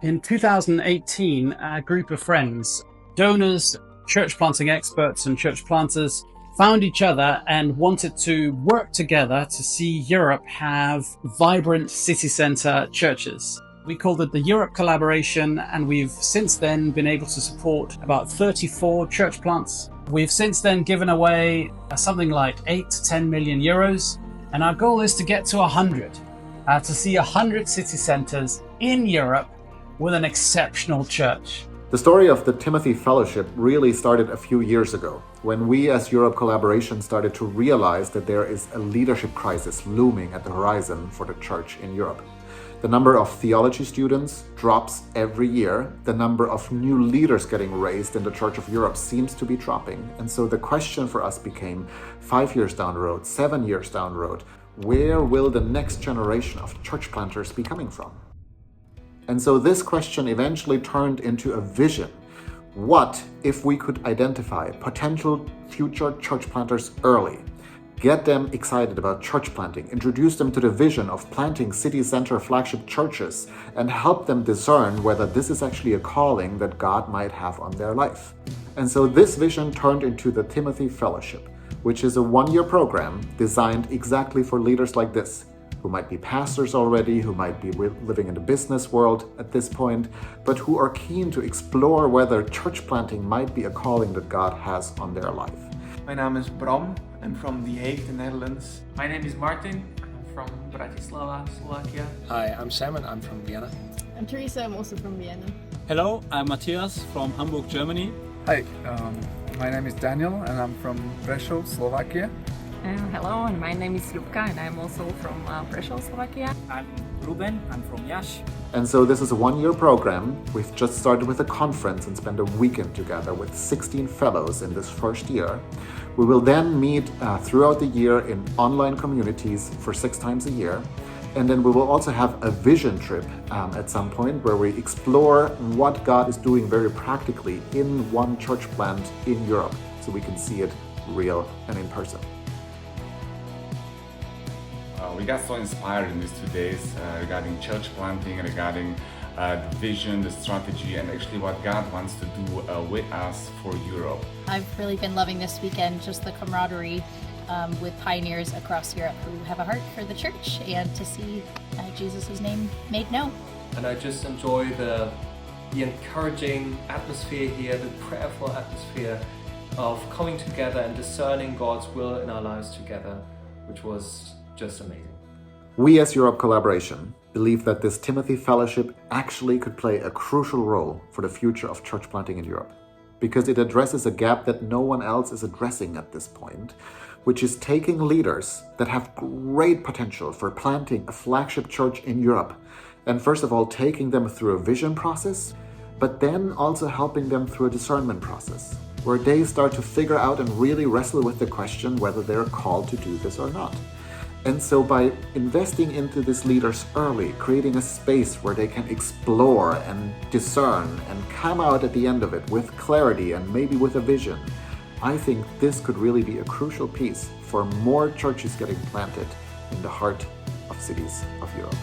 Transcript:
In 2018, a group of friends, donors, church planting experts, and church planters found each other and wanted to work together to see Europe have vibrant city centre churches. We called it the Europe Collaboration, and we've since then been able to support about 34 church plants. We've since then given away something like 8 to 10 million euros, and our goal is to get to 100, to see 100 city centres in Europe with an exceptional church. The story of the Timothy Fellowship really started a few years ago, when we as Europe Collaboration started to realize that there is a leadership crisis looming at the horizon for the church in Europe. The number of theology students drops every year. The number of new leaders getting raised in the Church of Europe seems to be dropping. And so the question for us became, 5 years down the road, 7 years down the road, where will the next generation of church planters be coming from? And so this question eventually turned into a vision. What if we could identify potential future church planters early, get them excited about church planting, introduce them to the vision of planting city center flagship churches, and help them discern whether this is actually a calling that God might have on their life? And so this vision turned into the Timothy Fellowship, which is a one-year program designed exactly for leaders like this, who might be pastors already, who might be living in the business world at this point, but who are keen to explore whether church planting might be a calling that God has on their life. My name is Bram. I'm from The Hague, the Netherlands. My name is Martin. I'm from Bratislava, Slovakia. Hi, I'm Sam and I'm from Vienna. I'm Teresa, I'm also from Vienna. Hello, I'm Matthias from Hamburg, Germany. Hi, my name is Daniel and I'm from Prešov, Slovakia. Hello, and my name is Ljubka and I'm also from Prešov, Slovakia. I'm Ruben, I'm from Iași. And so this is a one-year program. We've just started with a conference and spent a weekend together with 16 fellows in this first year. We will then meet throughout the year in online communities for 6 times a year. And then we will also have a vision trip at some point where we explore what God is doing very practically in one church plant in Europe, so we can see it real and in person. We got so inspired in these 2 days regarding church planting, regarding the vision, the strategy, and actually what God wants to do with us for Europe. I've really been loving this weekend, just the camaraderie with pioneers across Europe who have a heart for the church and to see Jesus' name made known. And I just enjoy the encouraging atmosphere here, the prayerful atmosphere of coming together and discerning God's will in our lives together, which was just amazing. We as Europe Collaboration believe that this Timothy Fellowship actually could play a crucial role for the future of church planting in Europe, because it addresses a gap that no one else is addressing at this point, which is taking leaders that have great potential for planting a flagship church in Europe, and first of all taking them through a vision process, but then also helping them through a discernment process, where they start to figure out and really wrestle with the question whether they're called to do this or not. And so by investing into these leaders early, creating a space where they can explore and discern and come out at the end of it with clarity and maybe with a vision, I think this could really be a crucial piece for more churches getting planted in the heart of cities of Europe.